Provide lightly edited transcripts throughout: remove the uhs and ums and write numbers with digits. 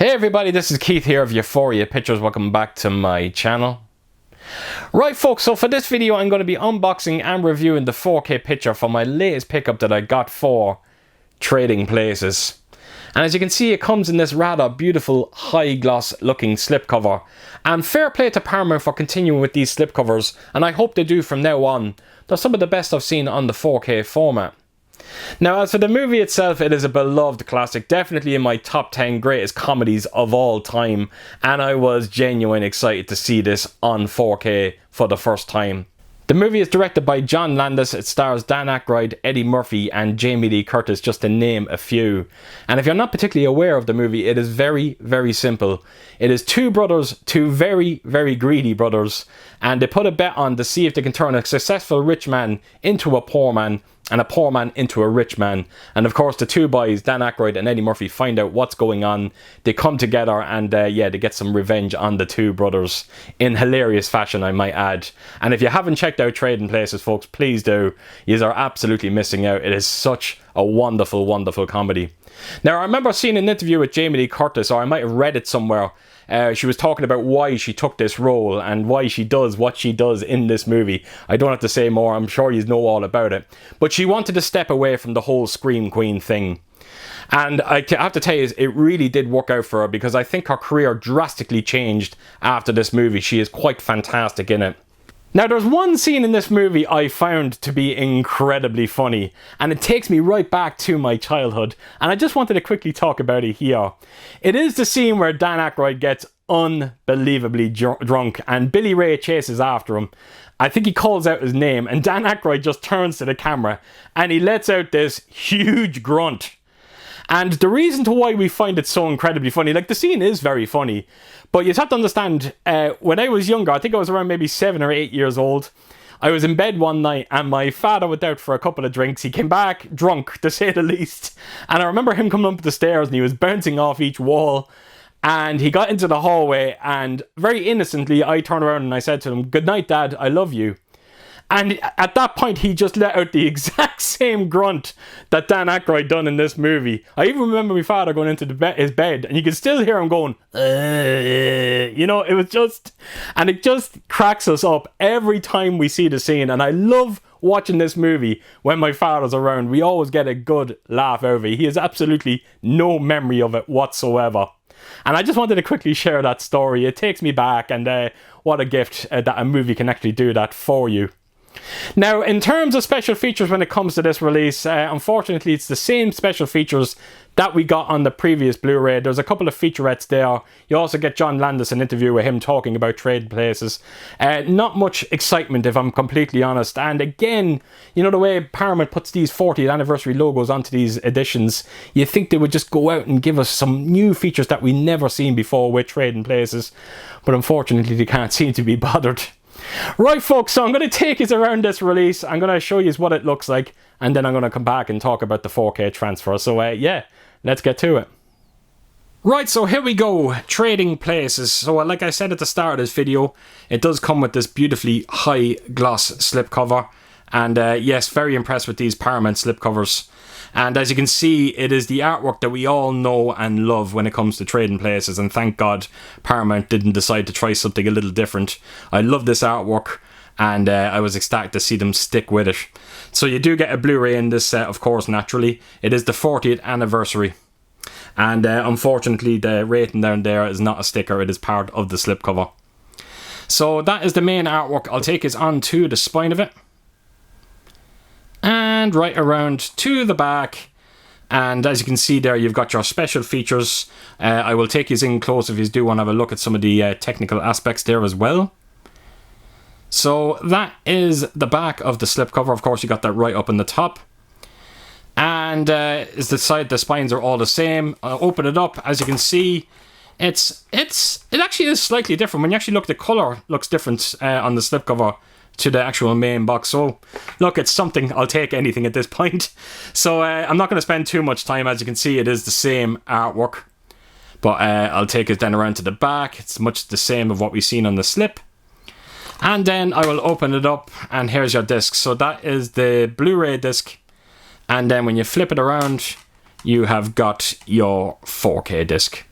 Hey everybody, this is Keith here of Euphoria Pictures. Welcome back to my channel. Right folks, so for this video I'm going to be unboxing and reviewing the 4K picture for my latest pickup that I got for Trading Places. And as you can see, it comes in this rather beautiful high gloss looking slipcover. And fair play to Paramount for continuing with these slipcovers, and I hope they do from now on. They're some of the best I've seen on the 4K format. Now, as for the movie itself, it is a beloved classic, definitely in my top 10 greatest comedies of all time, and I was genuinely excited to see this on 4K for the first time. The movie is directed by John Landis. It stars Dan Aykroyd, Eddie Murphy and Jamie Lee Curtis, just to name a few. And if you're not particularly aware of the movie, it is very, very simple. It is two brothers, two very, very greedy brothers, and they put a bet on to see if they can turn a successful rich man into a poor man, and a poor man into a rich man. And of course the two boys, Dan Aykroyd and Eddie Murphy, find out what's going on. They come together and they get some revenge on the two brothers in hilarious fashion, I might add. And if you haven't checked out Trading Places, folks, please do. You are absolutely missing out. It is such a wonderful, wonderful comedy. Now, I remember seeing an interview with Jamie Lee Curtis, or I might have read it somewhere. She was talking about why she took this role and why she does what she does in this movie. I don't have to say more, I'm sure you know all about it. But she wanted to step away from the whole Scream Queen thing. And I have to tell you, it really did work out for her, because I think her career drastically changed after this movie. She is quite fantastic in it. Now, there's one scene in this movie I found to be incredibly funny, and it takes me right back to my childhood, and I just wanted to quickly talk about it here. It is the scene where Dan Aykroyd gets unbelievably drunk, and Billy Ray chases after him. I think he calls out his name, and Dan Aykroyd just turns to the camera, and he lets out this huge grunt. And the reason to why we find it so incredibly funny, like the scene is very funny, but you have to understand, when I was younger, I think I was around maybe 7 or 8 years old, I was in bed one night and my father went out for a couple of drinks. He came back drunk, to say the least. And I remember him coming up the stairs and he was bouncing off each wall. And he got into the hallway and very innocently I turned around and I said to him, "Good night, Dad, I love you." And at that point, he just let out the exact same grunt that Dan Aykroyd done in this movie. I even remember my father going into his bed, and you can still hear him going, you know, it was just... And it just cracks us up every time we see the scene. And I love watching this movie when my father's around. We always get a good laugh out of it. He has absolutely no memory of it whatsoever. And I just wanted to quickly share that story. It takes me back, and what a gift that a movie can actually do that for you. Now, in terms of special features when it comes to this release, unfortunately it's the same special features that we got on the previous Blu-ray. There's a couple of featurettes there. You also get John Landis, an interview with him talking about Trading Places. Not much excitement, if I'm completely honest. And again, you know, the way Paramount puts these 40th anniversary logos onto these editions, you think they would just go out and give us some new features that we never seen before with Trading Places. But unfortunately, they can't seem to be bothered. Right folks, so I'm going to take you around this release. I'm going to show you what it looks like, and then I'm going to come back and talk about the 4K transfer. So yeah, let's get to it. Right, so here we go, Trading Places. So like I said at the start of this video, it does come with this beautifully high gloss slipcover. And yes, very impressed with these Paramount slipcovers. And as you can see, it is the artwork that we all know and love when it comes to Trading Places, and thank God Paramount didn't decide to try something a little different. I love this artwork, and I was ecstatic to see them stick with it. So you do get a Blu-ray in this set, of course, naturally. It is the 40th anniversary. And unfortunately, the rating down there is not a sticker, it is part of the slipcover. So that is the main artwork. I'll take us on to the spine of it. And right around to the back, and as you can see there, you've got your special features. I will take you in close if you do want to have a look at some of the technical aspects there as well. So that is the back of the slipcover. Of course, you got that right up on the top. And is the spines are all the same. I'll open it up. As you can see, it actually is slightly different. When you actually look, the color looks different on the slipcover to the actual main box. So look, it's something. I'll take anything at this point. So I'm not going to spend too much time. As you can see, it is the same artwork, but I'll take it then around to the back. It's much the same of what we've seen on the slip. And then I will open it up, and here's your disc. So that is the Blu-ray disc, and then when you flip it around, you have got your 4K disc.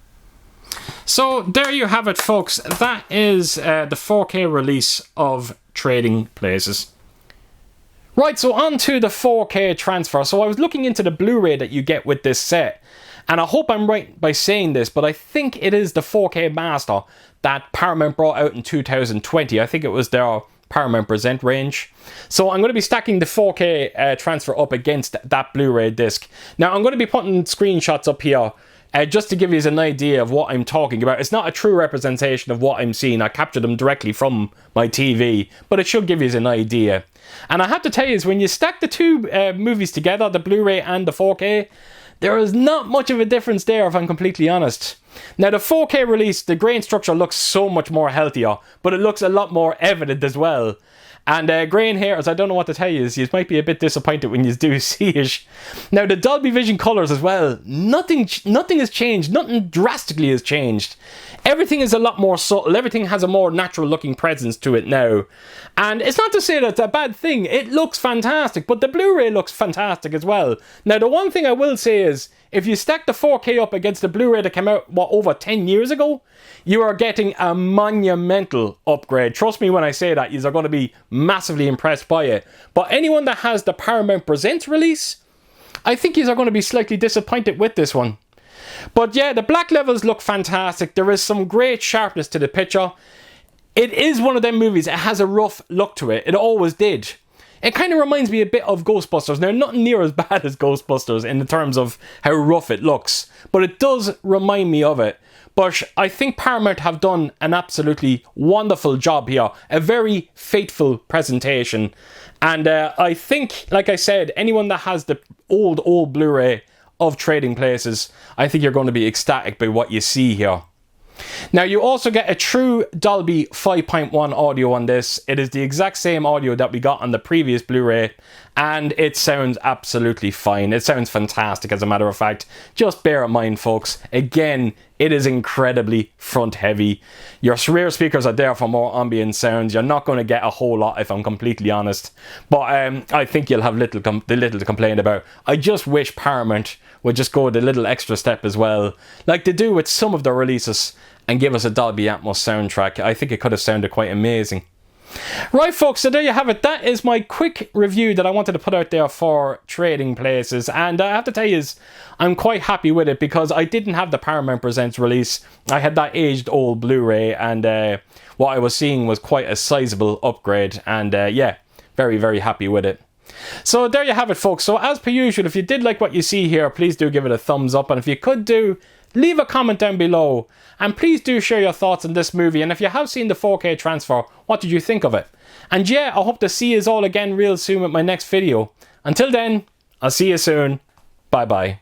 So there you have it, folks. That is the 4K release of Trading Places. Right, so on to the 4K transfer. So I was looking into the Blu-ray that you get with this set, and I hope I'm right by saying this, but I think it is the 4K Master that Paramount brought out in 2020. I think it was their Paramount Present range. So I'm going to be stacking the 4K transfer up against that Blu-ray disc. Now I'm going to be putting screenshots up here just to give you an idea of what I'm talking about. It's not a true representation of what I'm seeing. I captured them directly from my TV, but it should give you an idea. And I have to tell you, is when you stack the two movies together, the Blu-ray and the 4K, there is not much of a difference there, if I'm completely honest. Now, the 4K release, the grain structure looks so much more healthier, but it looks a lot more evident as well. And grain hairs, I don't know what to tell you, you might be a bit disappointed when you do see it. Now, the Dolby Vision colours as well, nothing has changed, nothing drastically has changed. Everything is a lot more subtle, everything has a more natural looking presence to it now. And it's not to say that it's a bad thing, it looks fantastic, but the Blu-ray looks fantastic as well. Now, the one thing I will say is, if you stack the 4K up against the Blu-ray that came out, what, over 10 years ago, you are getting a monumental upgrade. Trust me when I say that, you are going to be massively impressed by it. But anyone that has the Paramount Presents release, I think you are going to be slightly disappointed with this one. But yeah, the black levels look fantastic. There is some great sharpness to the picture. It is one of them movies, it has a rough look to it. It always did. It kind of reminds me a bit of Ghostbusters. Now, nothing near as bad as Ghostbusters in terms of how rough it looks, but it does remind me of it. But I think Paramount have done an absolutely wonderful job here. A very faithful presentation. And I think, like I said, anyone that has the old Blu-ray of Trading Places, I think you're going to be ecstatic by what you see here. Now, you also get a true Dolby 5.1 audio on this. It is the exact same audio that we got on the previous Blu-ray, and it sounds absolutely fine. It sounds fantastic, as a matter of fact. Just bear in mind, folks, again, it is incredibly front heavy. Your rear speakers are there for more ambient sounds. You're not going to get a whole lot, if I'm completely honest. But I think you'll have little to complain about. I just wish Paramount would just go the little extra step as well, like they do with some of their releases, and give us a Dolby Atmos soundtrack. I think it could have sounded quite amazing. Right, folks, so there you have it. That is my quick review that I wanted to put out there for Trading Places. And I have to tell you, I'm quite happy with it, because I didn't have the Paramount Presents release. I had that aged old Blu-ray, and what I was seeing was quite a sizable upgrade. And yeah, very, very happy with it. So there you have it, folks. So as per usual, if you did like what you see here, please do give it a thumbs up. And if you could do, leave a comment down below. And please do share your thoughts on this movie. And if you have seen the 4K transfer, what did you think of it? And yeah, I hope to see you all again real soon with my next video. Until then, I'll see you soon. Bye bye.